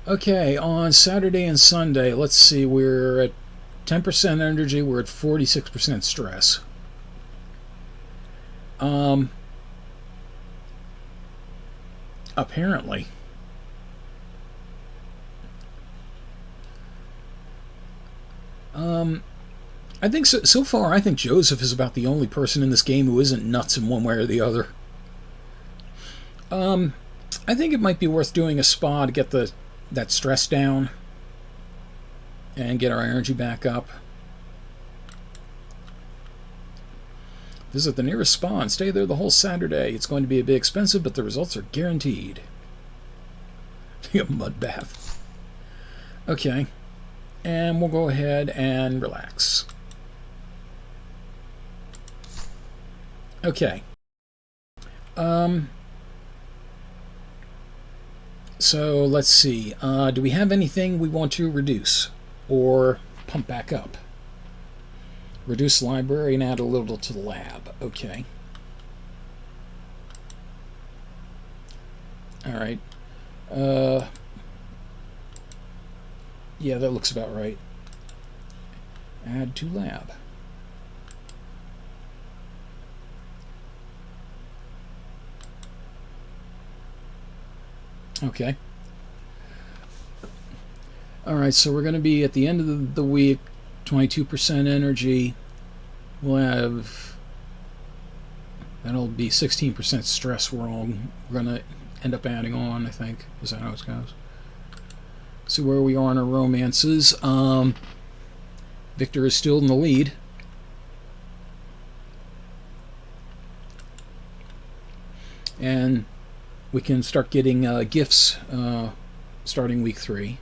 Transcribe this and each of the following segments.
Okay, on Saturday and Sunday, let's see, we're at 10% energy, we're at 46% stress. Um, Apparently. Um, I think so far, I think Joseph is about the only person in this game who isn't nuts in one way or the other. Um, I think it might be worth doing a spa to get that stress down and get our energy back up. Visit the nearest spa and stay there the whole Saturday. It's going to be a bit expensive, but the results are guaranteed. A mud bath. Okay. And we'll go ahead and relax. Okay. So let's see. Do we have anything we want to reduce or pump back up? Reduce the library and add a little to the lab. Okay. Alright. Yeah, that looks about right. Add to lab. Okay. Alright, so we're going to be at the end of the week, 22% energy. We'll have... That'll be 16% stress we're going to end up adding on, I think. Is that how it goes? See where we are in our romances. Victor is still in the lead. And we can start getting gifts starting week 3.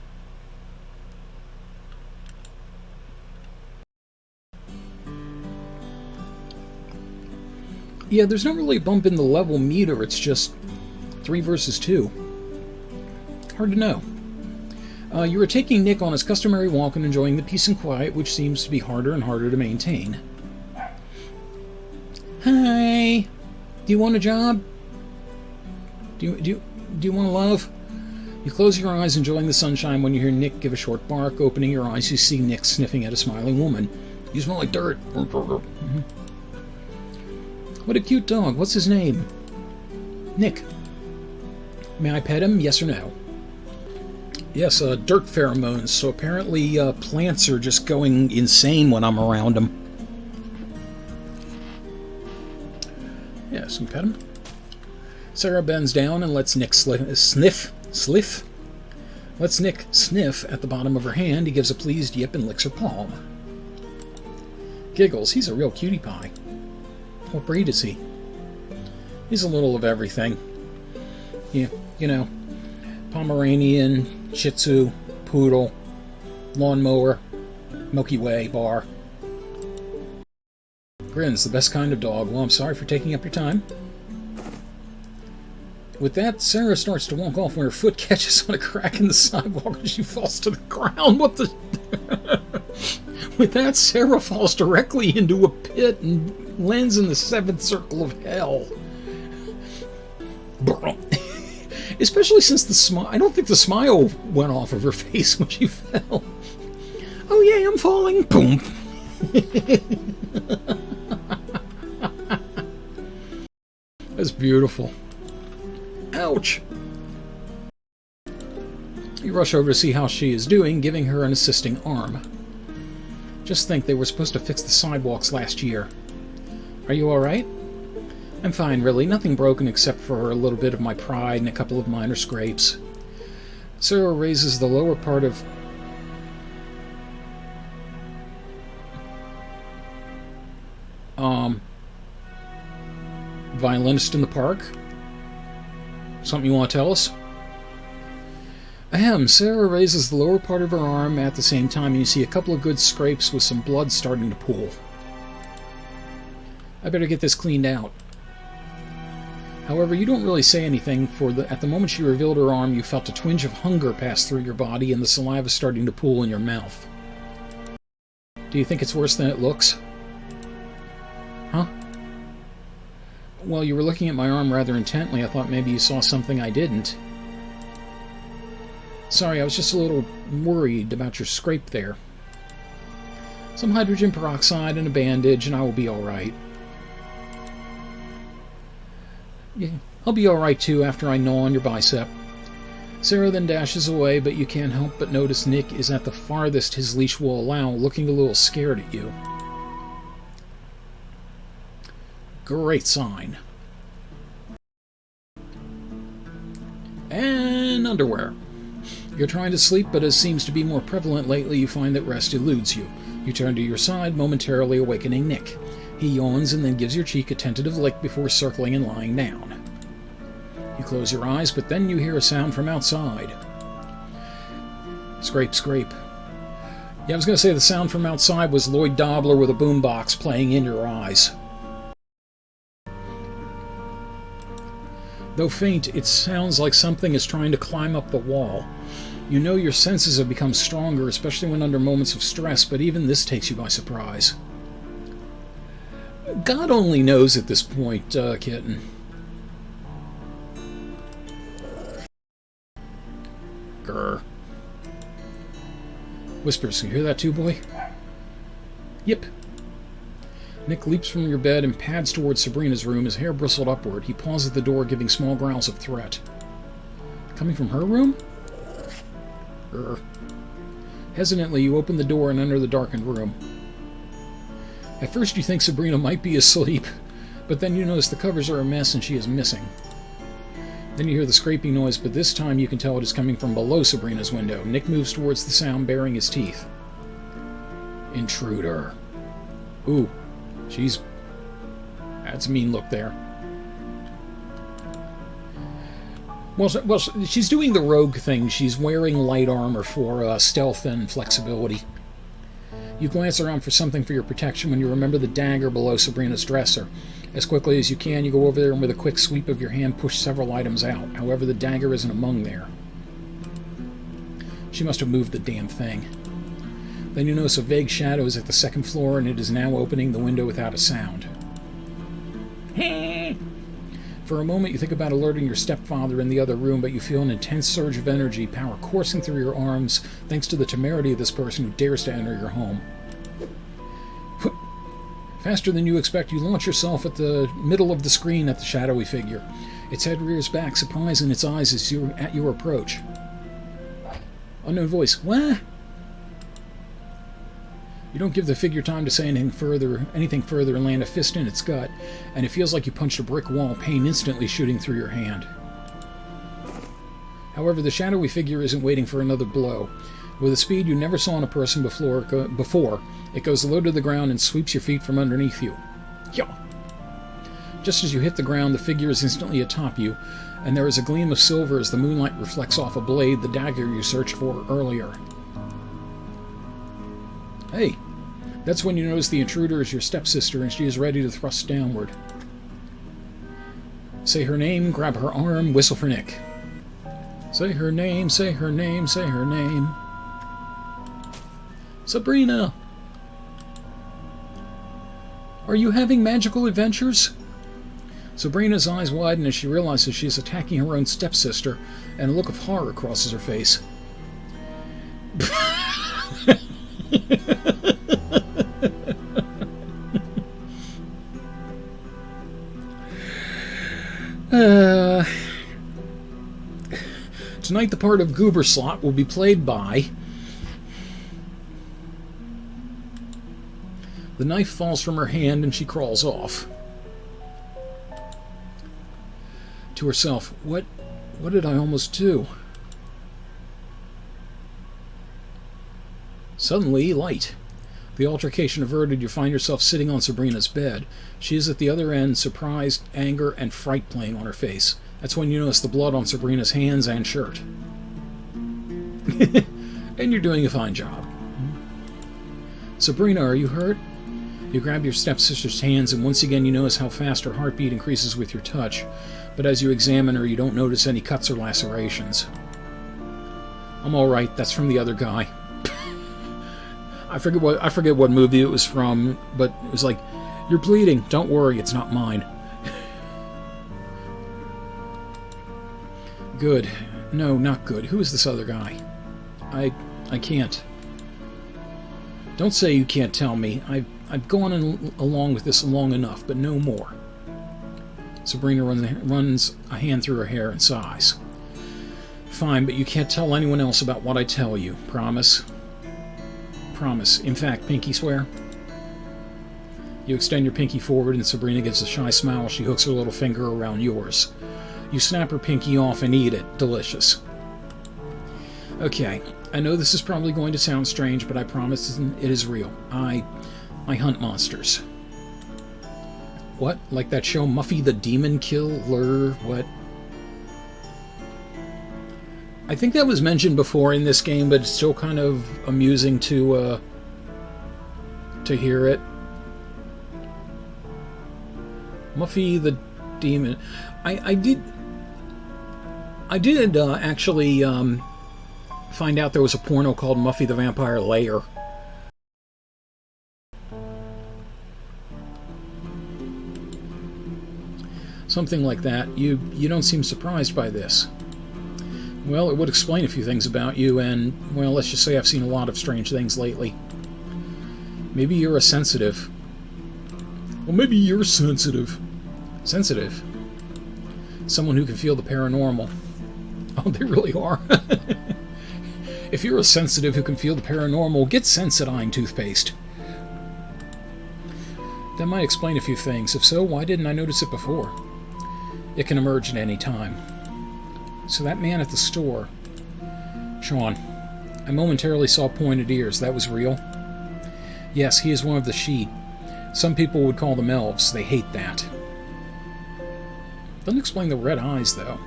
Yeah, there's not really a bump in the level meter. It's just 3 versus 2. Hard to know. You are taking Nick on his customary walk and enjoying the peace and quiet, which seems to be harder and harder to maintain. Hi. Do you want a job? Do you want love? You close your eyes, enjoying the sunshine, when you hear Nick give a short bark. Opening your eyes, you see Nick sniffing at a smiling woman. You smell like dirt. What a cute dog. What's his name? Nick. May I pet him? Yes or no? Yes, dirt pheromones. So apparently plants are just going insane when I'm around them. Yes, and pet him. Sarah bends down and lets Nick sniff. Lets Nick sniff at the bottom of her hand. He gives a pleased yip and licks her palm. Giggles. He's a real cutie pie. What breed is he? He's a little of everything. Yeah, you know, Pomeranian, Shih Tzu, Poodle, Lawnmower, Milky Way, Bar. Grins, the best kind of dog. Well, I'm sorry for taking up your time. With that, Sarah starts to walk off when her foot catches on a crack in the sidewalk and she falls to the ground. What the... With that, Sarah falls directly into a pit and lands in the 7th circle of hell. Especially since the smile... I don't think the smile went off of her face when she fell. Oh yeah, I'm falling. Boom. That's beautiful. Ouch. You rush over to see how she is doing, giving her an assisting arm. Just think, they were supposed to fix the sidewalks last year. Are you alright? I'm fine, really. Nothing broken except for a little bit of my pride and a couple of minor scrapes. Sarah raises the lower part of... Violinist in the park? Something you want to tell us? Ahem. Sarah raises the lower part of her arm at the same time, and you see a couple of good scrapes with some blood starting to pool. I better get this cleaned out. However, you don't really say anything, for at the moment she revealed her arm, you felt a twinge of hunger pass through your body and the saliva starting to pool in your mouth. Do you think it's worse than it looks? Huh? Well, you were looking at my arm rather intently. I thought maybe you saw something I didn't. Sorry, I was just a little worried about your scrape there. Some hydrogen peroxide and a bandage, and I will be alright. Yeah, I'll be alright too after I gnaw on your bicep. Sarah then dashes away, but you can't help but notice Nick is at the farthest his leash will allow, looking a little scared at you. Great sign. And underwear. You're trying to sleep, but as seems to be more prevalent lately, you find that rest eludes you. You turn to your side, momentarily awakening Nick. He yawns and then gives your cheek a tentative lick before circling and lying down. You close your eyes, but then you hear a sound from outside. Scrape, scrape. Yeah, I was going to say the sound from outside was Lloyd Dobler with a boombox playing in your eyes. Though faint, it sounds like something is trying to climb up the wall. You know your senses have become stronger, especially when under moments of stress, but even this takes you by surprise. God only knows at this point, kitten. Grr. Whispers, you hear that too, boy? Yep. Nick leaps from your bed and pads towards Sabrina's room, his hair bristled upward. He pauses at the door, giving small growls of threat. Coming from her room? Grr. Hesitantly, you open the door and enter the darkened room. At first you think Sabrina might be asleep, but then you notice the covers are a mess and she is missing. Then you hear the scraping noise, but this time you can tell it is coming from below Sabrina's window. Nick moves towards the sound, baring his teeth. Intruder. Ooh, that's a mean look there. Well, she's doing the rogue thing. She's wearing light armor for stealth and flexibility. You glance around for something for your protection when you remember the dagger below Sabrina's dresser. As quickly as you can, you go over there and with a quick sweep of your hand push several items out. However, the dagger isn't among there. She must have moved the damn thing. Then you notice a vague shadow is at the second floor and it is now opening the window without a sound. For a moment you think about alerting your stepfather in the other room, but you feel an intense surge of energy, power coursing through your arms thanks to the temerity of this person who dares to enter your home. Faster than you expect, you launch yourself at the middle of the screen at the shadowy figure. Its head rears back, surprise in its eyes as you at your approach. Unknown voice. What? You don't give the figure time to say anything further and land a fist in its gut, and it feels like you punched a brick wall, pain instantly shooting through your hand. However, the shadowy figure isn't waiting for another blow. With a speed you never saw in a person before, it goes low to the ground and sweeps your feet from underneath you. Yeah. Just as you hit the ground, the figure is instantly atop you, and there is a gleam of silver as the moonlight reflects off a blade, the dagger you searched for earlier. Hey, that's when you notice the intruder is your stepsister and she is ready to thrust downward. Say her name, grab her arm, whistle for Nick. Say her name, say her name, say her name. Sabrina! Are you having magical adventures? Sabrina's eyes widen as she realizes she is attacking her own stepsister, and a look of horror crosses her face. Tonight the part of Goober Slot will be played by... The knife falls from her hand and she crawls off. To herself, what did I almost do? Suddenly, light. The altercation averted, you find yourself sitting on Sabrina's bed. She is at the other end, surprise, anger, and fright playing on her face. That's when you notice the blood on Sabrina's hands and shirt. And you're doing a fine job. Sabrina, are you hurt? You grab your stepsister's hands, and once again you notice how fast her heartbeat increases with your touch. But as you examine her, you don't notice any cuts or lacerations. I'm alright, that's from the other guy. I forget what movie it was from, but it was like, you're bleeding, don't worry, it's not mine. Good. No, not good. Who is this other guy? I can't. Don't say you can't tell me. I've gone along with this long enough, but no more. Sabrina runs a hand through her hair and sighs. Fine, but you can't tell anyone else about what I tell you. Promise? Promise. In fact, pinky swear? You extend your pinky forward, and Sabrina gives a shy smile. She hooks her little finger around yours. You snap her pinky off and eat it. Delicious. Okay, I know this is probably going to sound strange, but I promise it is real. I hunt monsters. What? Like that show Muffy the Demon Killer? What? I think that was mentioned before in this game, but it's still kind of amusing to hear it. Muffy the Demon. I did actually find out there was a porno called Muffy the Vampire Lair. Something like that. You don't seem surprised by this. Well, it would explain a few things about you, and, well, let's just say I've seen a lot of strange things lately. Maybe you're a sensitive. Well, maybe you're sensitive. Sensitive? Someone who can feel the paranormal. Oh, they really are. If you're a sensitive who can feel the paranormal, get Sensodyne toothpaste. That might explain a few things. If so, why didn't I notice it before? It can emerge at any time. So that man at the store... Sean, I momentarily saw pointed ears. That was real? Yes, he is one of the Sheet. Some people would call them elves. They hate that. Doesn't explain the red eyes, though.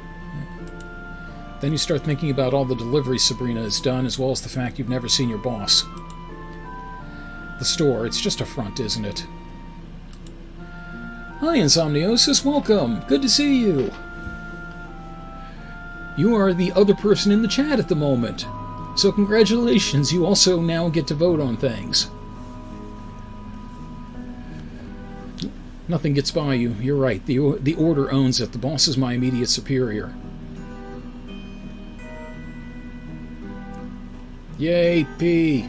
Then you start thinking about all the deliveries Sabrina has done, as well as the fact you've never seen your boss. The store, it's just a front, isn't it? Hi, Insomniosis, welcome! Good to see you! You are the other person in the chat at the moment. So congratulations, you also now get to vote on things. Nothing gets by you, you're right. The Order owns it. The boss is my immediate superior. Yay, P!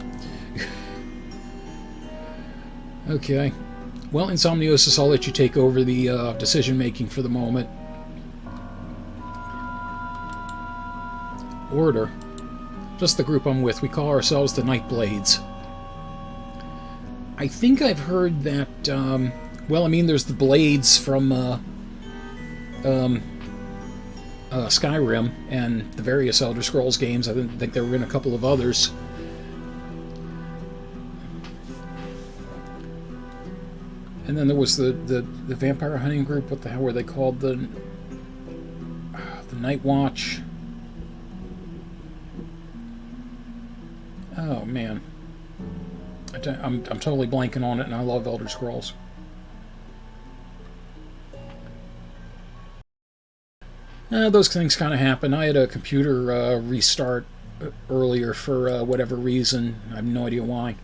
Okay. Well, Insomniosis, I'll let you take over the decision-making for the moment. Order. Just the group I'm with. We call ourselves the Nightblades. I think I've heard that, well, I mean, there's the Blades from, Skyrim and the various Elder Scrolls games. I think there were in a couple of others. And then there was the vampire hunting group. What the hell were they called? The Night Watch. Oh man, I'm totally blanking on it, and I love Elder Scrolls. Those things kind of happen. I had a computer restart earlier for whatever reason. I have no idea why.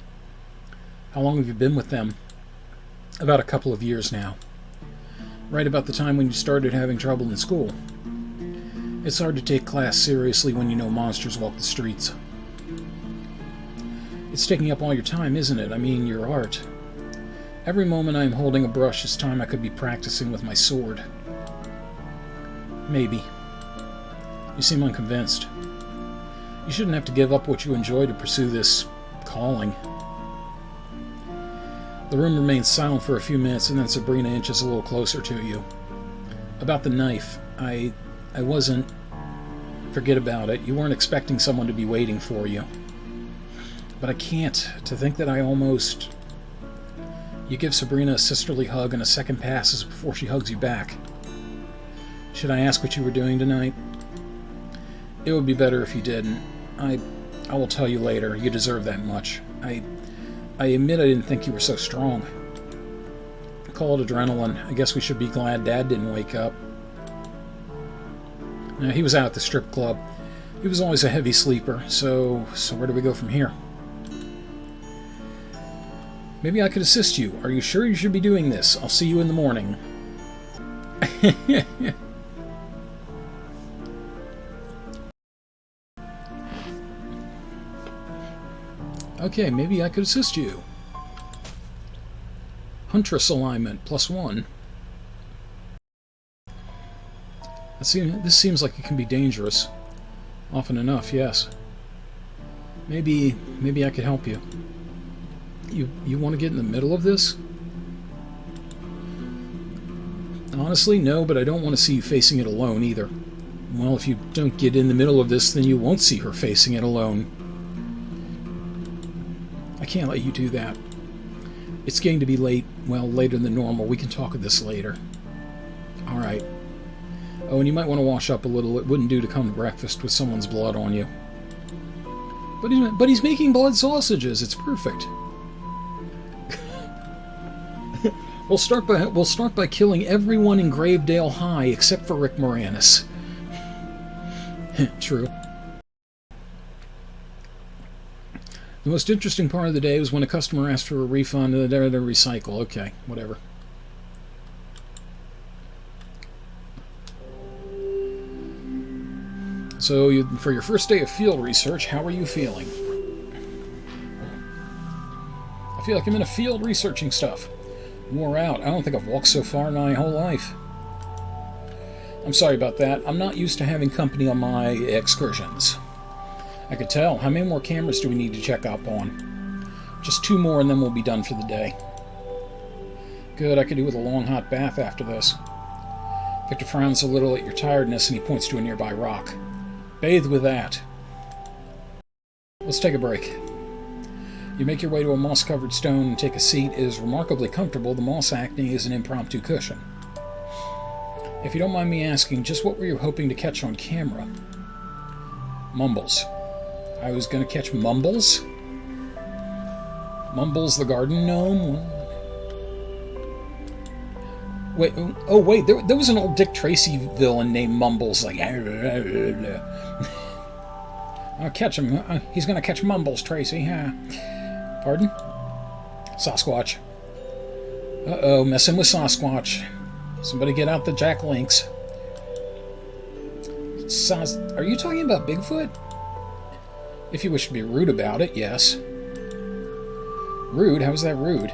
How long have you been with them? About a couple of years now. Right about the time when you started having trouble in school. It's hard to take class seriously when you know monsters walk the streets. It's taking up all your time, isn't it? I mean, your art. Every moment I'm holding a brush is time I could be practicing with my sword. Maybe. You seem unconvinced. You shouldn't have to give up what you enjoy to pursue this calling. The room remains silent for a few minutes, and then Sabrina inches a little closer to you. About the knife, I wasn't... Forget about it. You weren't expecting someone to be waiting for you. But I can't. To think that I almost... You give Sabrina a sisterly hug, and a second passes before she hugs you back. Should I ask what you were doing tonight? It would be better if you didn't. I will tell you later. You deserve that much. I admit I didn't think you were so strong. Call it adrenaline. I guess we should be glad Dad didn't wake up. Now, he was out at the strip club. He was always a heavy sleeper, so where do we go from here? Maybe I could assist you. Are you sure you should be doing this? I'll see you in the morning. Okay, maybe I could assist you. Huntress alignment, +1. This seems like it can be dangerous. Often enough, yes. Maybe I could help you. You want to get in the middle of this? Honestly, no, but I don't want to see you facing it alone either. Well, if you don't get in the middle of this, then you won't see her facing it alone. I can't let you do that. It's getting to be late. Well, later than normal. We can talk of this later. Alright. Oh, and you might want to wash up a little. It wouldn't do to come to breakfast with someone's blood on you. But he's making blood sausages. It's perfect. We'll start by killing everyone in Gravedale High except for Rick Moranis. True. The most interesting part of the day was when a customer asked for a refund and they're to recycle. Okay, whatever. So, for your first day of field research, how are you feeling? I feel like I'm in a field researching stuff. Wore out. I don't think I've walked so far in my whole life. I'm sorry about that. I'm not used to having company on my excursions. I could tell. How many more cameras do we need to check up on? Just 2 more and then we'll be done for the day. Good, I could do with a long hot bath after this. Victor frowns a little at your tiredness and he points to a nearby rock. Bathe with that. Let's take a break. You make your way to a moss-covered stone and take a seat. It is remarkably comfortable, the moss acting as an impromptu cushion. If you don't mind me asking, just what were you hoping to catch on camera? Mumbles. I was going to catch Mumbles? Mumbles the garden gnome? Wait, oh wait, there was an old Dick Tracy villain named Mumbles, like... I'll catch him. He's going to catch Mumbles, Tracy. Pardon? Sasquatch. Uh-oh, messing with Sasquatch. Somebody get out the jack-links. Are you talking about Bigfoot? If you wish to be rude about it, yes. Rude? How is that rude?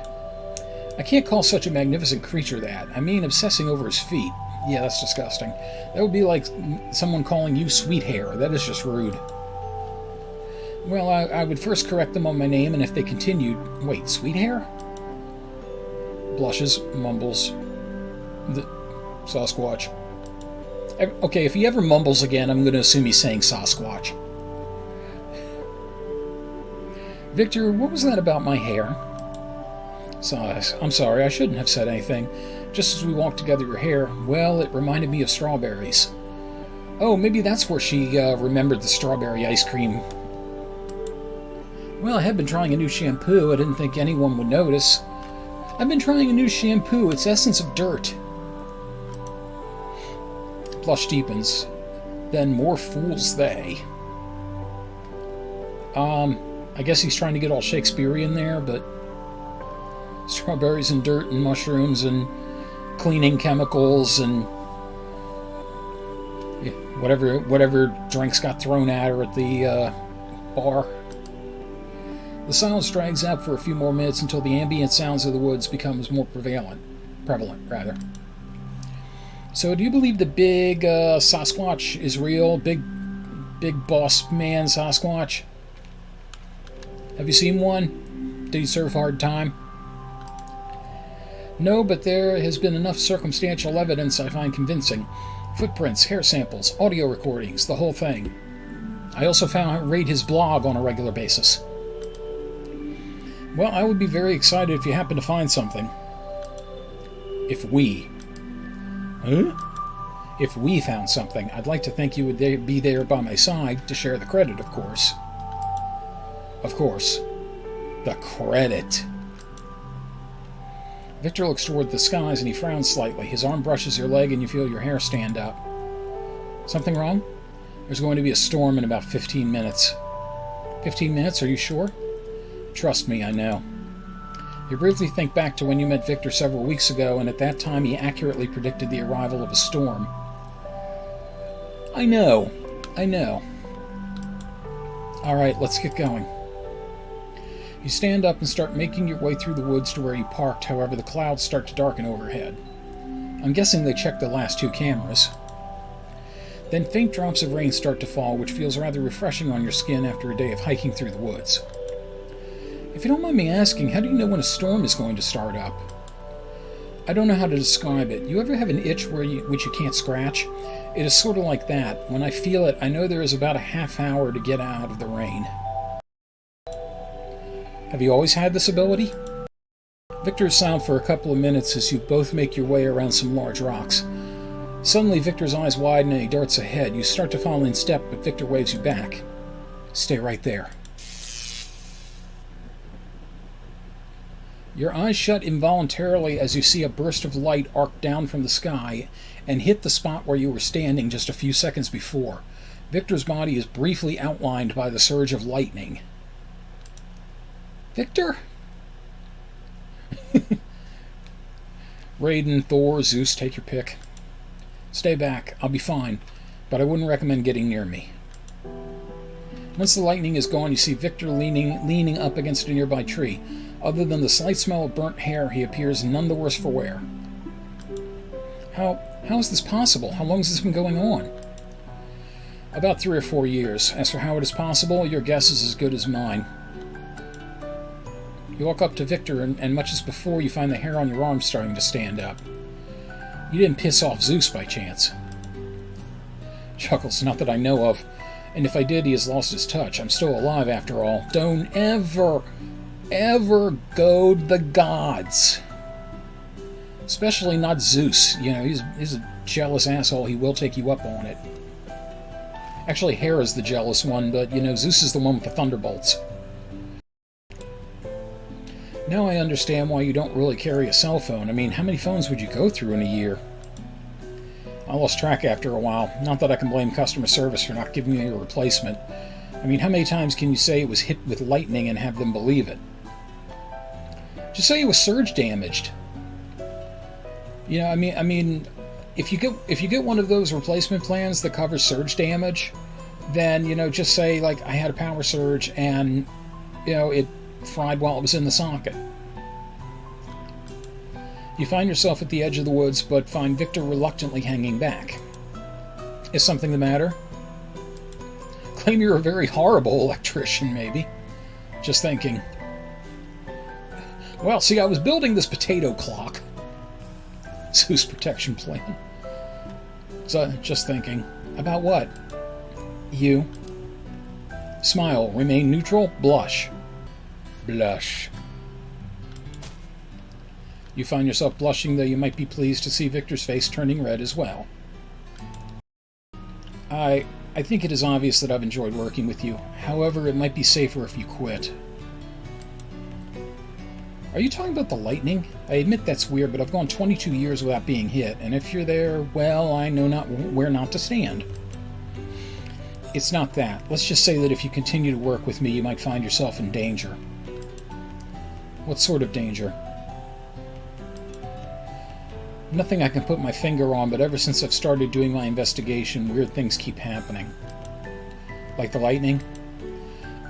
I can't call such a magnificent creature that. I mean, obsessing over his feet. Yeah, that's disgusting. That would be like someone calling you sweet hair. That is just rude. Well, I would first correct them on my name, and if they continued... Wait, sweet hair? Blushes, mumbles. The Sasquatch. Okay, if he ever mumbles again, I'm going to assume he's saying Sasquatch. Victor, what was that about my hair? I'm sorry, I shouldn't have said anything. Just as we walked together, your hair, well, it reminded me of strawberries. Oh, maybe that's where she remembered the strawberry ice cream. Well, I had been trying a new shampoo. I didn't think anyone would notice. I've been trying a new shampoo. It's essence of dirt. Blush deepens. Then more fools they. I guess he's trying to get all Shakespearean there, but... Strawberries and dirt and mushrooms and cleaning chemicals and... whatever drinks got thrown at her at the bar. The silence drags out for a few more minutes until the ambient sounds of the woods becomes more prevalent. So, do you believe the big Sasquatch is real? Big boss man Sasquatch? Have you seen one? Did he serve hard time? No, but there has been enough circumstantial evidence I find convincing. Footprints, hair samples, audio recordings, the whole thing. I also read his blog on a regular basis. Well, I would be very excited if you happen to find something. If we found something, I'd like to think you would be there by my side to share the credit, of course. Of course. The credit. Victor looks toward the skies and he frowns slightly. His arm brushes your leg and you feel your hair stand up. Something wrong? There's going to be a storm in about 15 minutes. 15 minutes? Are you sure? Trust me, I know. You briefly think back to when you met Victor several weeks ago, and at that time he accurately predicted the arrival of a storm. I know. Alright, let's get going. You stand up and start making your way through the woods to where you parked, however the clouds start to darken overhead. I'm guessing they checked the last 2 cameras. Then faint drops of rain start to fall, which feels rather refreshing on your skin after a day of hiking through the woods. If you don't mind me asking, how do you know when a storm is going to start up? I don't know how to describe it. You ever have an itch which you can't scratch? It is sort of like that. When I feel it, I know there is about a half hour to get out of the rain. Have you always had this ability? Victor is silent for a couple of minutes as you both make your way around some large rocks. Suddenly, Victor's eyes widen and he darts ahead. You start to follow in step, but Victor waves you back. Stay right there. Your eyes shut involuntarily as you see a burst of light arc down from the sky and hit the spot where you were standing just a few seconds before. Victor's body is briefly outlined by the surge of lightning. Victor? Raiden, Thor, Zeus, take your pick. Stay back. I'll be fine, but I wouldn't recommend getting near me. Once the lightning is gone, you see Victor leaning up against a nearby tree. Other than the slight smell of burnt hair, he appears none the worse for wear. How is this possible? How long has this been going on? About 3 or 4 years. As for how it is possible, your guess is as good as mine. You walk up to Victor, and much as before, you find the hair on your arm starting to stand up. You didn't piss off Zeus by chance. Chuckles, not that I know of. And if I did, he has lost his touch. I'm still alive after all. Don't ever goad the gods. Especially not Zeus. You know, he's a jealous asshole. He will take you up on it. Actually, Hera's the jealous one, but, you know, Zeus is the one with the thunderbolts. Now I understand why you don't really carry a cell phone. I mean, how many phones would you go through in a year? I lost track after a while. Not that I can blame customer service for not giving you a replacement. I mean, how many times can you say it was hit with lightning and have them believe it? Just say it was surge damaged. You know, I mean, if you get one of those replacement plans that covers surge damage, then, you know, just say, like, I had a power surge and, you know, it fried while it was in the socket. You find yourself at the edge of the woods, but find Victor reluctantly hanging back. Is something the matter? Claim you're a very horrible electrician, maybe. Just thinking. Well, see, I was building this potato clock. Zeus protection plan. So, just thinking. About what? You. Smile. Remain neutral. Blush. Blush. You find yourself blushing, though you might be pleased to see Victor's face turning red as well. I think it is obvious that I've enjoyed working with you. However, it might be safer if you quit. Are you talking about the lightning? I admit that's weird, but I've gone 22 years without being hit, and if you're there, well, I know where not to stand. It's not that. Let's just say that if you continue to work with me, you might find yourself in danger. What sort of danger? Nothing I can put my finger on, but ever since I've started doing my investigation, weird things keep happening. Like the lightning?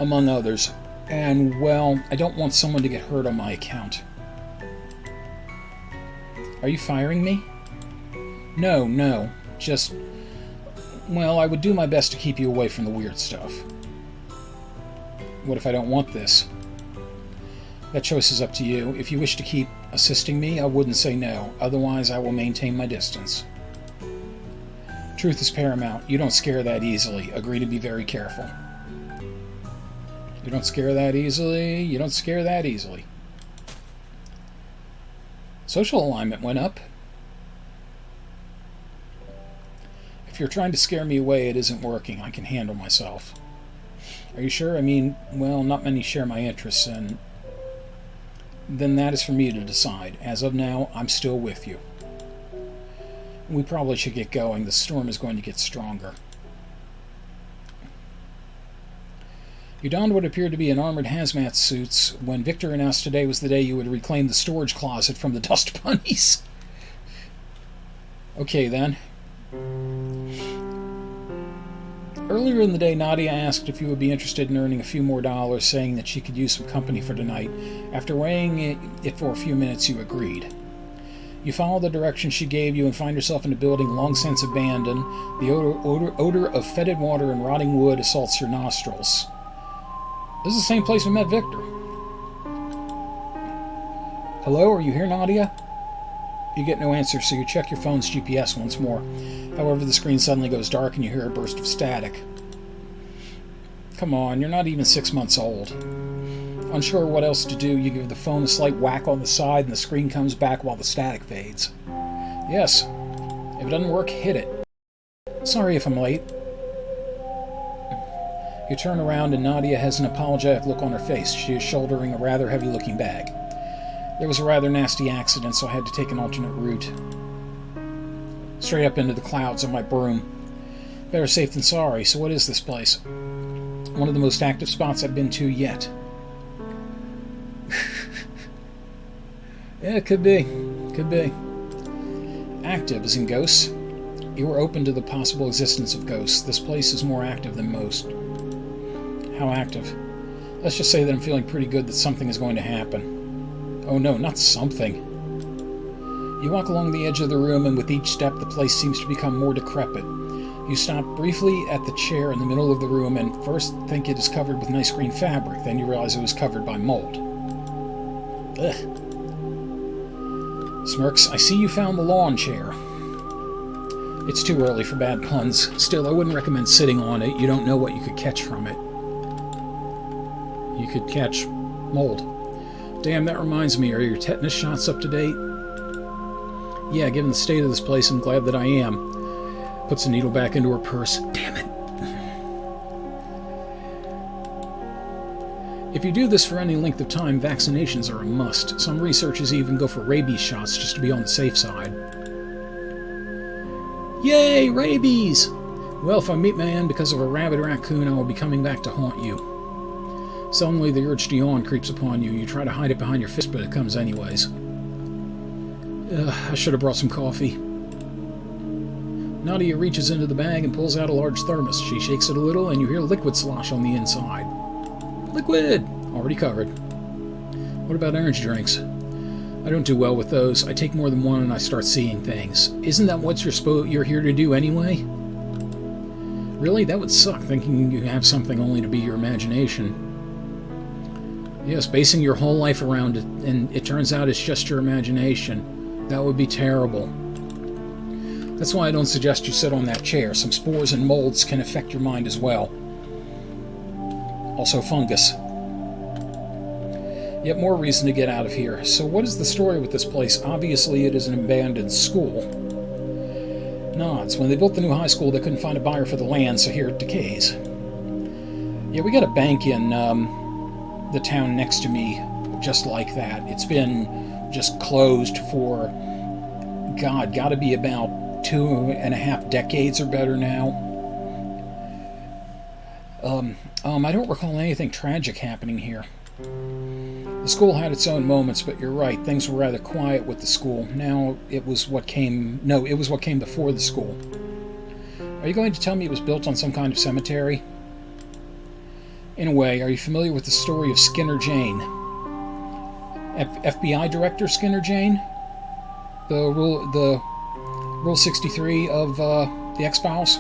Among others. And, well, I don't want someone to get hurt on my account. Are you firing me? No. Just, well, I would do my best to keep you away from the weird stuff. What if I don't want this? That choice is up to you. If you wish to keep assisting me, I wouldn't say no. Otherwise, I will maintain my distance. Truth is paramount. You don't scare that easily. Agree to be very careful. You don't scare that easily. You don't scare that easily. Social alignment went up. If you're trying to scare me away, it isn't working. I can handle myself. Are you sure? I mean, well, not many share my interests, and then that is for me to decide. As of now, I'm still with you. We probably should get going. The storm is going to get stronger. You donned what appeared to be an armored hazmat suits when Victor announced today was the day you would reclaim the storage closet from the dust bunnies. Okay, then. Earlier in the day, Nadia asked if you would be interested in earning a few more dollars, saying that she could use some company for tonight. After weighing it for a few minutes, you agreed. You follow the directions she gave you and find yourself in a building long since abandoned. The odor of fetid water and rotting wood assaults your nostrils. This is the same place we met Victor. Hello, are you here, Nadia? You get no answer, so you check your phone's GPS once more. However, the screen suddenly goes dark and you hear a burst of static. Come on, you're not even 6 months old. Unsure what else to do, you give the phone a slight whack on the side and the screen comes back while the static fades. Yes. If it doesn't work, hit it. Sorry if I'm late. You turn around and Nadia has an apologetic look on her face. She is shouldering a rather heavy-looking bag. There was a rather nasty accident, so I had to take an alternate route. Straight up into the clouds on my broom. Better safe than sorry. So what is this place? One of the most active spots I've been to yet. Yeah, it could be. Could be. Active as in ghosts. You are open to the possible existence of ghosts. This place is more active than most. How active? Let's just say that I'm feeling pretty good that something is going to happen. Oh no, not something. You walk along the edge of the room, and with each step the place seems to become more decrepit. You stop briefly at the chair in the middle of the room and first think it is covered with nice green fabric, then you realize it was covered by mold. Ugh. Smirks, I see you found the lawn chair. It's too early for bad puns. Still, I wouldn't recommend sitting on it. You don't know what you could catch from it. You could catch mold. Damn, that reminds me, are your tetanus shots up to date? Yeah, given the state of this place, I'm glad that I am. Puts the needle back into her purse. Damn it. If you do this for any length of time, vaccinations are a must. Some researchers even go for rabies shots just to be on the safe side. Yay, rabies! Well, if I meet my end because of a rabid raccoon, I will be coming back to haunt you. Suddenly, the urge to yawn creeps upon you. You try to hide it behind your fist, but it comes anyways. I should have brought some coffee. Nadia reaches into the bag and pulls out a large thermos. She shakes it a little, and you hear liquid slosh on the inside. Liquid! Already covered. What about energy drinks? I don't do well with those. I take more than one and I start seeing things. Isn't that what you're here to do anyway? Really? That would suck, thinking you have something only to be your imagination. Yes, basing your whole life around it, and it turns out it's just your imagination. That would be terrible. That's why I don't suggest you sit on that chair. Some spores and molds can affect your mind as well. Also fungus. Yet more reason to get out of here. So what is the story with this place? Obviously it is an abandoned school. Nods. When they built the new high school, they couldn't find a buyer for the land, so here it decays. Yeah, we got a bank in the town next to me just like that. It's been just closed for, God, gotta be about 2.5 decades or better now. I don't recall anything tragic happening here. The school had its own moments, but you're right, things were rather quiet with the school. Now it was what came before the school. Are you going to tell me it was built on some kind of cemetery? In a way, are you familiar with the story of Skinner Jane? FBI Director Skinner Jane? The Rule 63 of the X-Files?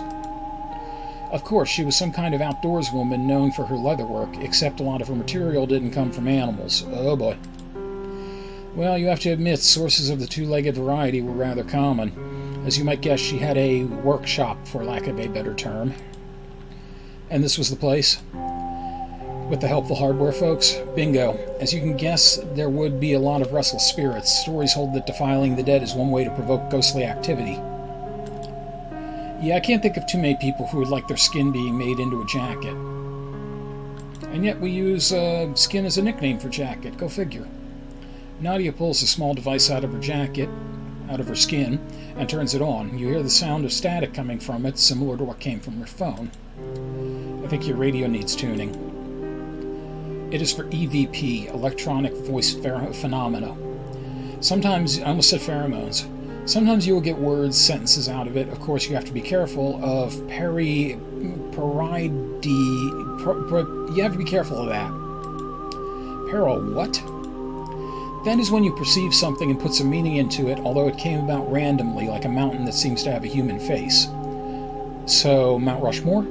Of course, she was some kind of outdoors woman known for her leatherwork, except a lot of her material didn't come from animals. Oh boy. Well, you have to admit, sources of the two-legged variety were rather common. As you might guess, she had a workshop, for lack of a better term. And this was the place? With the helpful hardware folks? Bingo. As you can guess, there would be a lot of restless spirits. Stories hold that defiling the dead is one way to provoke ghostly activity. Yeah, I can't think of too many people who would like their skin being made into a jacket. And yet we use skin as a nickname for jacket. Go figure. Nadia pulls a small device out of her jacket, out of her skin, and turns it on. You hear the sound of static coming from it, similar to what came from your phone. I think your radio needs tuning. It is for EVP, electronic voice phenomena. Sometimes, I almost said pheromones. Sometimes you will get words, sentences out of it. Of course, you have to be careful of you have to be careful of that. What? That is when you perceive something and put some meaning into it, although it came about randomly, like a mountain that seems to have a human face. So, Mount Rushmore?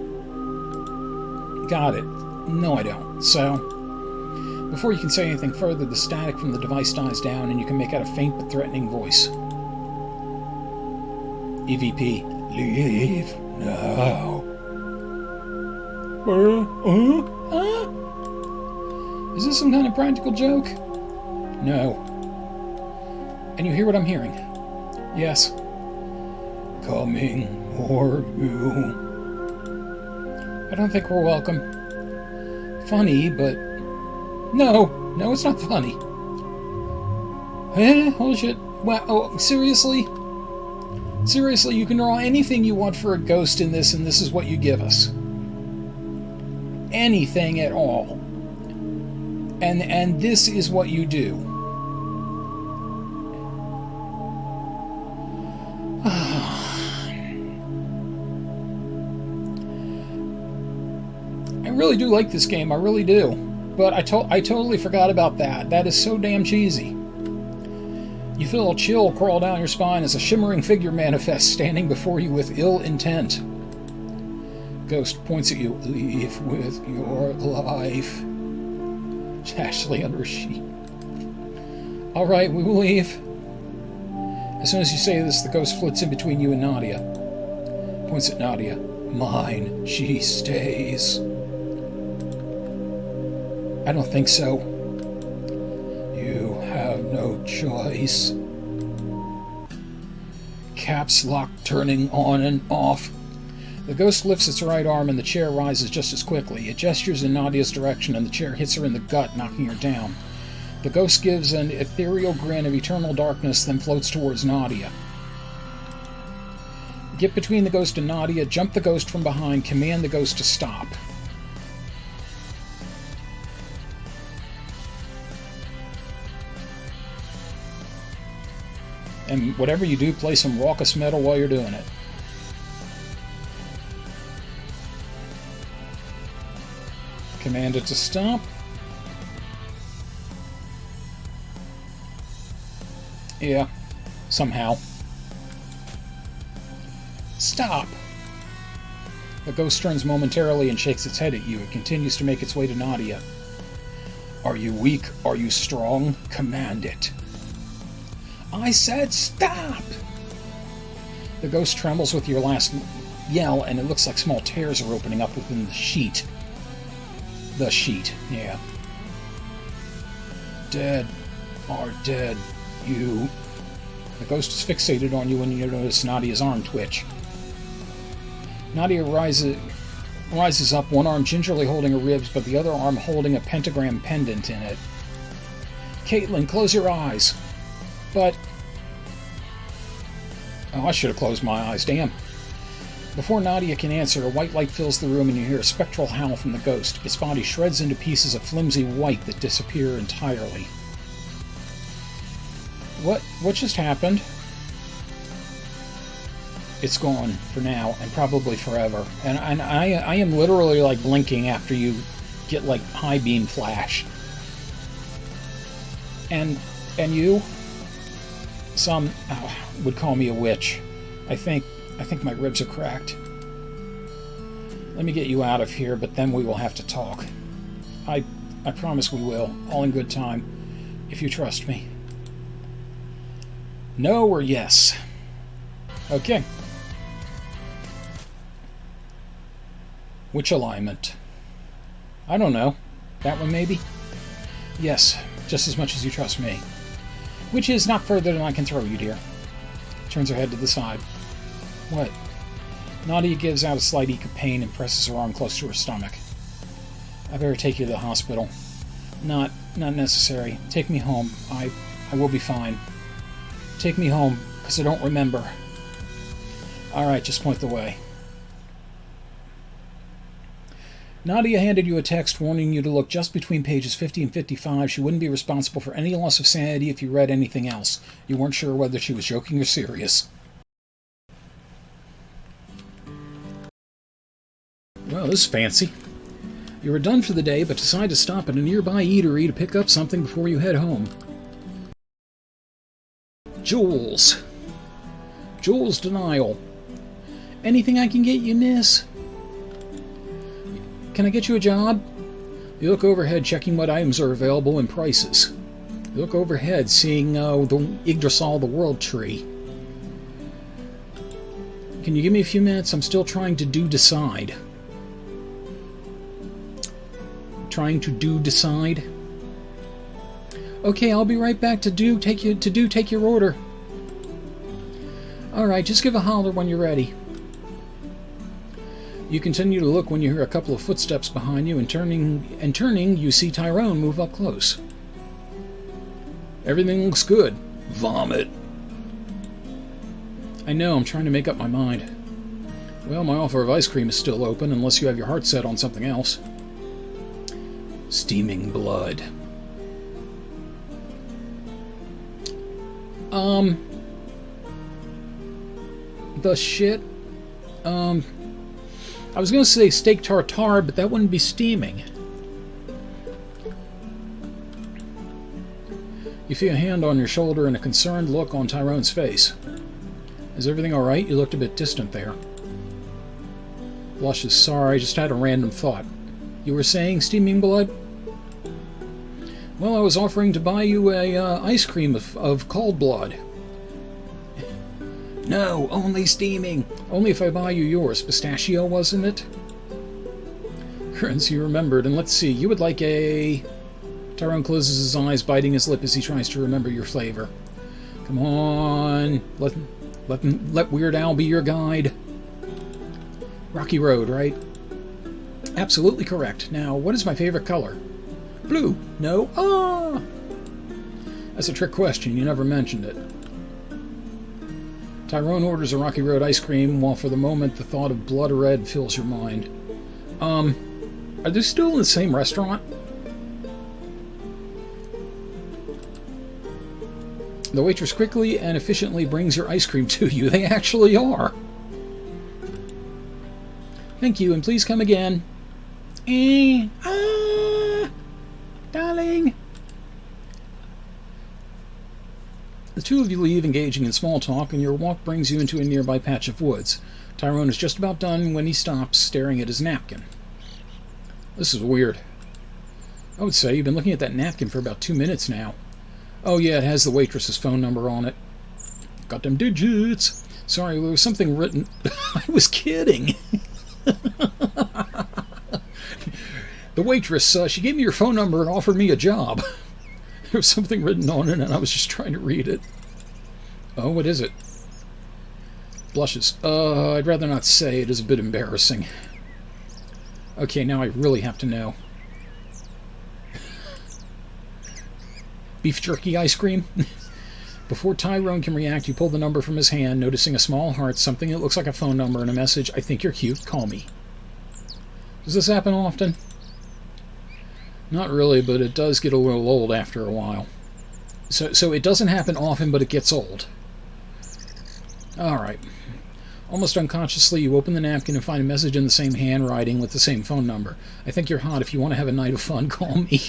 Got it. No, I don't. So, before you can say anything further, the static from the device dies down and you can make out a faint but threatening voice. EVP, leave now. Is this some kind of practical joke? No. And you hear what I'm hearing? Yes. Coming for you. I don't think we're welcome. Funny, but... No, it's not funny. Holy shit. Wow, oh, seriously? Seriously, you can draw anything you want for a ghost in this, and this is what you give us. Anything at all. And this is what you do. I really do like this game, I really do. But I totally forgot about that. That is so damn cheesy. You feel a chill crawl down your spine as a shimmering figure manifests, standing before you with ill intent. Ghost points at you. Leave with your life. Ashley under a sheet. Alright, we will leave. As soon as you say this, the ghost flits in between you and Nadia. Points at Nadia. Mine, she stays. I don't think so. You have no choice. Caps lock turning on and off. The ghost lifts its right arm and the chair rises just as quickly. It gestures in Nadia's direction and the chair hits her in the gut, knocking her down. The ghost gives an ethereal grin of eternal darkness, then floats towards Nadia. Get between the ghost and Nadia, jump the ghost from behind, command the ghost to stop. And whatever you do, play some raucous metal while you're doing it. Command it to stop. Yeah, somehow. Stop! The ghost turns momentarily and shakes its head at you. It continues to make its way to Nadia. Are you weak? Are you strong? Command it. I said stop! The ghost trembles with your last yell, and it looks like small tears are opening up within the sheet. The sheet, yeah. Dead are dead, you. The ghost is fixated on you when you notice Nadia's arm twitch. Nadia rises up, one arm gingerly holding her ribs, but the other arm holding a pentagram pendant in it. Caitlin, close your eyes. But... Oh, I should have closed my eyes, damn. Before Nadia can answer, a white light fills the room and you hear a spectral howl from the ghost. Its body shreds into pieces of flimsy white that disappear entirely. What just happened? It's gone for now, and probably forever. And I am literally like blinking after you get like high beam flash. And you? Some would call me a witch. I think my ribs are cracked. Let me get you out of here, but then we will have to talk. I promise we will, all in good time, if you trust me. No or yes? Okay. Which alignment? I don't know. That one maybe? Yes, just as much as you trust me. Which is not further than I can throw you, dear. Turns her head to the side. What? Nadia gives out a slight eke of pain and presses her arm close to her stomach. I better take you to the hospital. Not necessary. Take me home. I will be fine. Take me home, because I don't remember. Alright, just point the way. Nadia handed you a text warning you to look just between pages 50 and 55. She wouldn't be responsible for any loss of sanity if you read anything else. You weren't sure whether she was joking or serious. Well, this is fancy. You were done for the day, but decided to stop at a nearby eatery to pick up something before you head home. Jules. Jules Denial. Anything I can get you, miss? Can I get you a job? You look overhead, checking what items are available and prices. You look overhead, seeing the Yggdrasil, the world tree. Can you give me a few minutes? I'm still trying to decide. Trying to decide? Okay, I'll be right back to take your order. Alright, just give a holler when you're ready. You continue to look when you hear a couple of footsteps behind you, and turning, you see Tyrone move up close. Everything looks good. Vomit. I know, I'm trying to make up my mind. Well, my offer of ice cream is still open, unless you have your heart set on something else. Steaming blood. The shit. I was going to say steak tartare, but that wouldn't be steaming. You feel a hand on your shoulder and a concerned look on Tyrone's face. Is everything alright? You looked a bit distant there. Blushes. Sorry, I just had a random thought. You were saying steaming blood? Well, I was offering to buy you a ice cream of cold blood. No, only steaming. Only if I buy you yours. Pistachio, wasn't it? Grins, you remembered. And let's see, you would like a... Tyrone closes his eyes, biting his lip as he tries to remember your flavor. Come on. Let Weird Al be your guide. Rocky Road, right? Absolutely correct. Now, what is my favorite color? Blue. No. Ah! That's a trick question. You never mentioned it. Tyrone orders a Rocky Road ice cream, while for the moment the thought of blood red fills your mind. Are they still in the same restaurant? The waitress quickly and efficiently brings your ice cream to you. They actually are. Thank you, and please come again. Darling. The two of you leave, engaging in small talk, and your walk brings you into a nearby patch of woods. Tyrone is just about done when he stops, staring at his napkin. This is weird. I would say you've been looking at that napkin for about 2 minutes now. Oh yeah, it has the waitress's phone number on it. Got them digits. Sorry, there was something written... I was kidding. The waitress, she gave me your phone number and offered me a job. There was something written on it, and I was just trying to read it. Oh, what is it? Blushes. I'd rather not say. It is a bit embarrassing. Okay, now I really have to know. Beef jerky ice cream? Before Tyrone can react, you pull the number from his hand, noticing a small heart, something that looks like a phone number, and a message, I think you're cute, call me. Does this happen often? Not really, but it does get a little old after a while. So it doesn't happen often, but it gets old. Alright. Almost unconsciously, you open the napkin and find a message in the same handwriting with the same phone number. I think you're hot. If you want to have a night of fun, call me.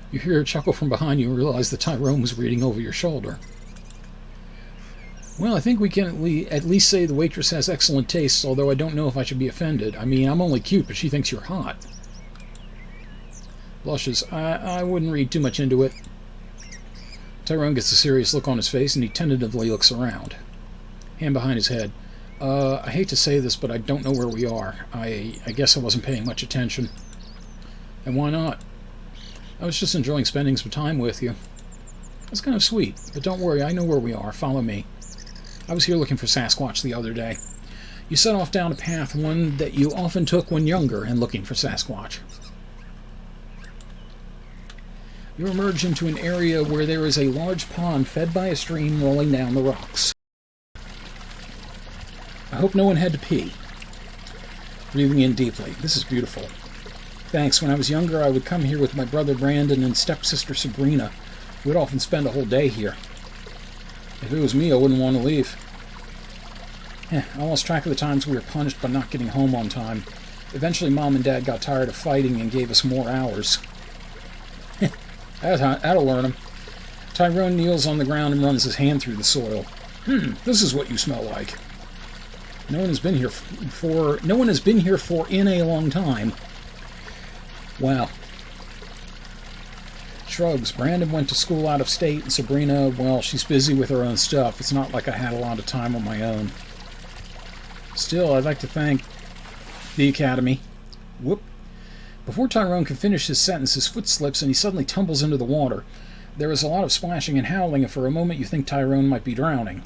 You hear a chuckle from behind you and realize that Tyrone was reading over your shoulder. Well, I think we can at least say the waitress has excellent taste, although I don't know if I should be offended. I mean, I'm only cute, but she thinks you're hot. Blushes. I wouldn't read too much into it. Tyrone gets a serious look on his face, and he tentatively looks around. Hand behind his head. I hate to say this, but I don't know where we are. I guess I wasn't paying much attention. And why not? I was just enjoying spending some time with you. That's kind of sweet, but don't worry, I know where we are. Follow me. I was here looking for Sasquatch the other day. You set off down a path, one that you often took when younger, and looking for Sasquatch. You emerge into an area where there is a large pond fed by a stream rolling down the rocks. I hope no one had to pee. Breathing in deeply. This is beautiful. Thanks. When I was younger, I would come here with my brother Brandon and stepsister Sabrina. We'd often spend a whole day here. If it was me, I wouldn't want to leave. I lost track of the times we were punished by not getting home on time. Eventually, Mom and Dad got tired of fighting and gave us more hours. That'll learn him. Tyrone kneels on the ground and runs his hand through the soil. This is what you smell like. No one has been here for in a long time. Wow. Shrugs. Brandon went to school out of state, and Sabrina, well, she's busy with her own stuff. It's not like I had a lot of time on my own. Still, I'd like to thank the Academy. Whoop. Before Tyrone can finish his sentence, his foot slips and he suddenly tumbles into the water. There is a lot of splashing and howling, and for a moment you think Tyrone might be drowning.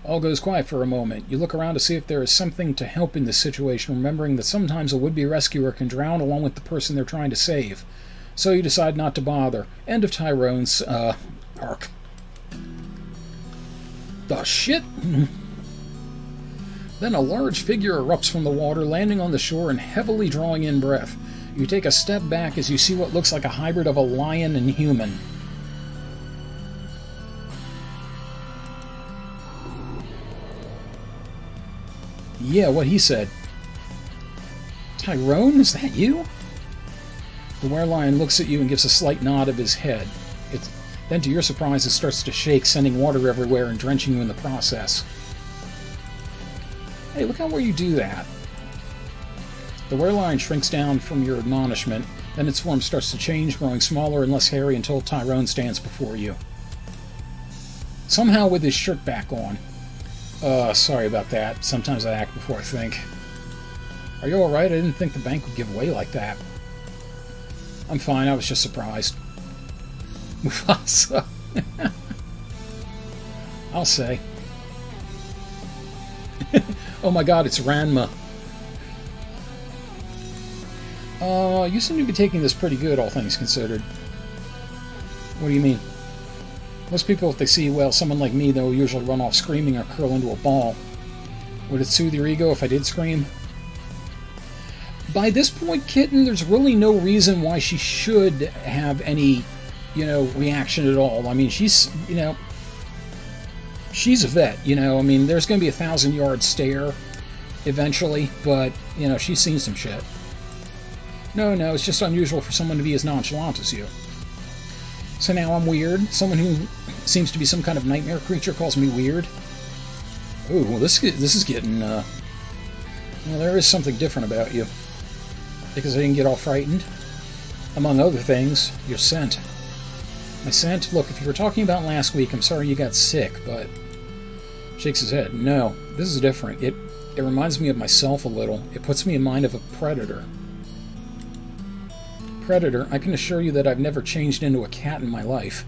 All goes quiet for a moment. You look around to see if there is something to help in this situation, remembering that sometimes a would-be rescuer can drown along with the person they're trying to save. So you decide not to bother. End of Tyrone's, arc. The shit? Then a large figure erupts from the water, landing on the shore and heavily drawing in breath. You take a step back as you see what looks like a hybrid of a lion and human. Yeah, what he said. Tyrone, is that you? The werelion looks at you and gives a slight nod of his head. Then, to your surprise, it starts to shake, sending water everywhere and drenching you in the process. Hey, look how well you do that. The werelion shrinks down from your admonishment, then its form starts to change, growing smaller and less hairy until Tyrone stands before you. Somehow with his shirt back on. Sorry about that. Sometimes I act before I think. Are you alright? I didn't think the bank would give way like that. I'm fine, I was just surprised. Mufasa. I'll say. Oh my god, it's Ranma. You seem to be taking this pretty good, all things considered. What do you mean? Most people, if they see, well, someone like me, they'll usually run off screaming or curl into a ball. Would it soothe your ego if I did scream? By this point, Kitten, there's really no reason why she should have any, reaction at all. I mean, she's, she's a vet, I mean, there's going to be a 1,000-yard stare eventually, but, she's seen some shit. No, it's just unusual for someone to be as nonchalant as you. So now I'm weird. Someone who seems to be some kind of nightmare creature calls me weird. Ooh, well, this is getting, well, there is something different about you. Because I didn't get all frightened. Among other things, your scent. My scent? Look, if you were talking about last week, I'm sorry you got sick, but... Shakes his head. No, this is different. It reminds me of myself a little. It puts me in mind of a predator. Predator, I can assure you that I've never changed into a cat in my life.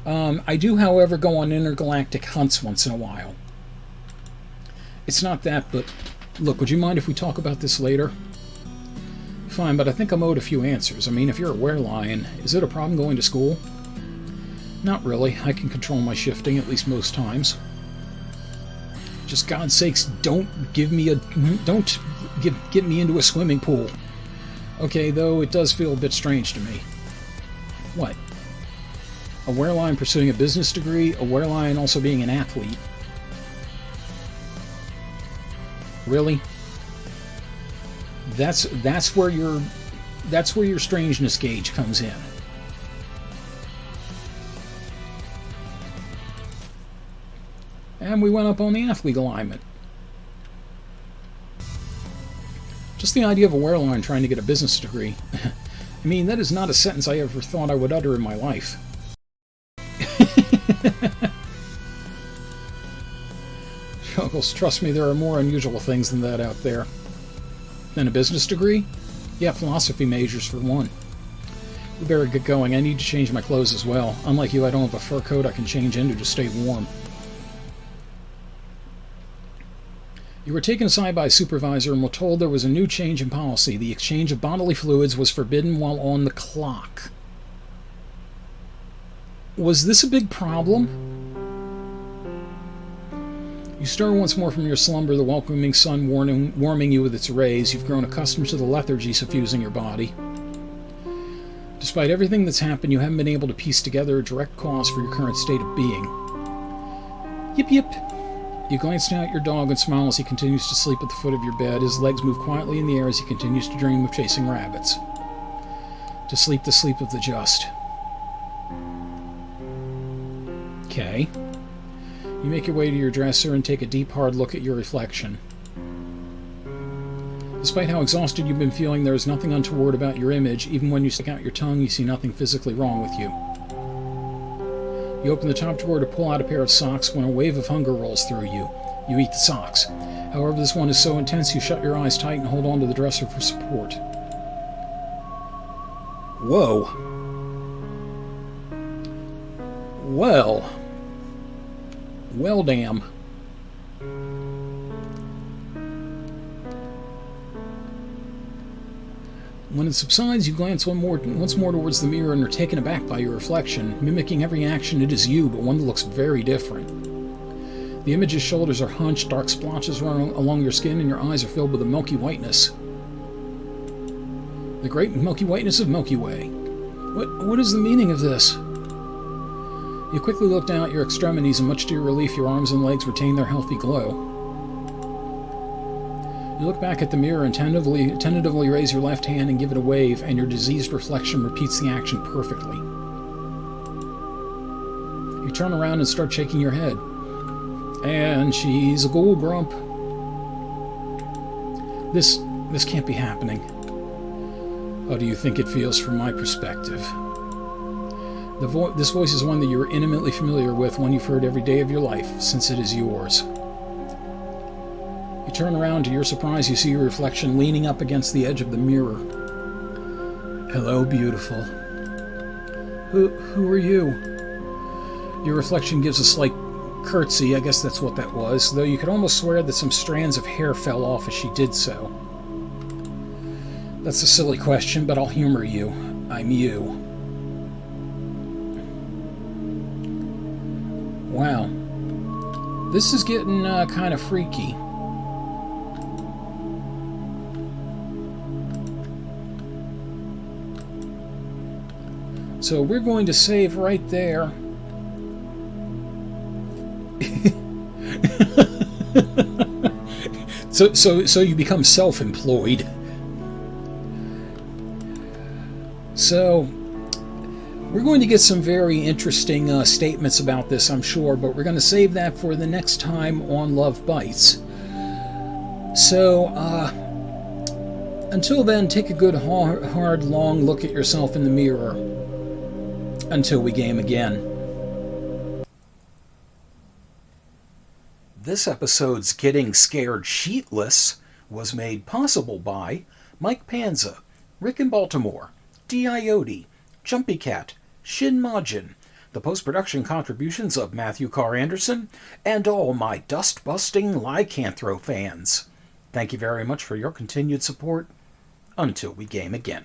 I do, however, go on intergalactic hunts once in a while. It's not that, but... Look, would you mind if we talk about this later? Fine, but I think I'm owed a few answers. I mean, if you're a werelion, is it a problem going to school? Not really. I can control my shifting, at least most times. Just God's sakes, don't get me into a swimming pool. Okay, though it does feel a bit strange to me. What? A werelion pursuing a business degree, a werelion also being an athlete. Really? That's where your strangeness gauge comes in. And we went up on the athlete alignment. Just the idea of a werelion trying to get a business degree. I mean, that is not a sentence I ever thought I would utter in my life. Chuckles, trust me, there are more unusual things than that out there. And a business degree? Yeah, philosophy majors for one. We better get going. I need to change my clothes as well. Unlike you, I don't have a fur coat I can change into to stay warm. You were taken aside by a supervisor and were told there was a new change in policy. The exchange of bodily fluids was forbidden while on the clock. Was this a big problem? You stir once more from your slumber, the welcoming sun warming you with its rays. You've grown accustomed to the lethargy suffusing your body. Despite everything that's happened, you haven't been able to piece together a direct cause for your current state of being. Yip yip. You glance down at your dog and smile as he continues to sleep at the foot of your bed. His legs move quietly in the air as he continues to dream of chasing rabbits. To sleep the sleep of the just. Okay. You make your way to your dresser and take a deep, hard look at your reflection. Despite how exhausted you've been feeling, there is nothing untoward about your image. Even when you stick out your tongue, you see nothing physically wrong with you. You open the top drawer to pull out a pair of socks when a wave of hunger rolls through you. You eat the socks. However, this one is so intense you shut your eyes tight and hold on to the dresser for support. Whoa. Well, damn. When it subsides, you glance once more towards the mirror and are taken aback by your reflection. Mimicking every action, it is you, but one that looks very different. The image's shoulders are hunched, dark splotches run along your skin, and your eyes are filled with a milky whiteness. The great milky whiteness of Milky Way. What is the meaning of this? You quickly look down at your extremities, and much to your relief, your arms and legs retain their healthy glow. You look back at the mirror and tentatively raise your left hand and give it a wave, and your diseased reflection repeats the action perfectly. You turn around and start shaking your head. And she's a gold grump. This can't be happening. How do you think it feels from my perspective? This voice is one that you are intimately familiar with, one you've heard every day of your life, since it is yours. You turn around, to your surprise, you see your reflection leaning up against the edge of the mirror. Hello, beautiful. Who are you? Your reflection gives a slight curtsy, I guess that's what that was, though you could almost swear that some strands of hair fell off as she did so. That's a silly question, but I'll humor you. I'm you. Wow. This is getting kind of freaky. So we're going to save right there. So you become self-employed. So we're going to get some very interesting statements about this, I'm sure, but we're going to save that for the next time on Love Bites. So until then, take a good hard long look at yourself in the mirror. Until we game again. This episode's Getting Scared Sheetless was made possible by Mike Panza, Rick in Baltimore, D.I.O.D., Jumpy Cat, Shin Majin, the post-production contributions of Matthew Carr Anderson, and all my dust-busting lycanthro fans. Thank you very much for your continued support. Until we game again.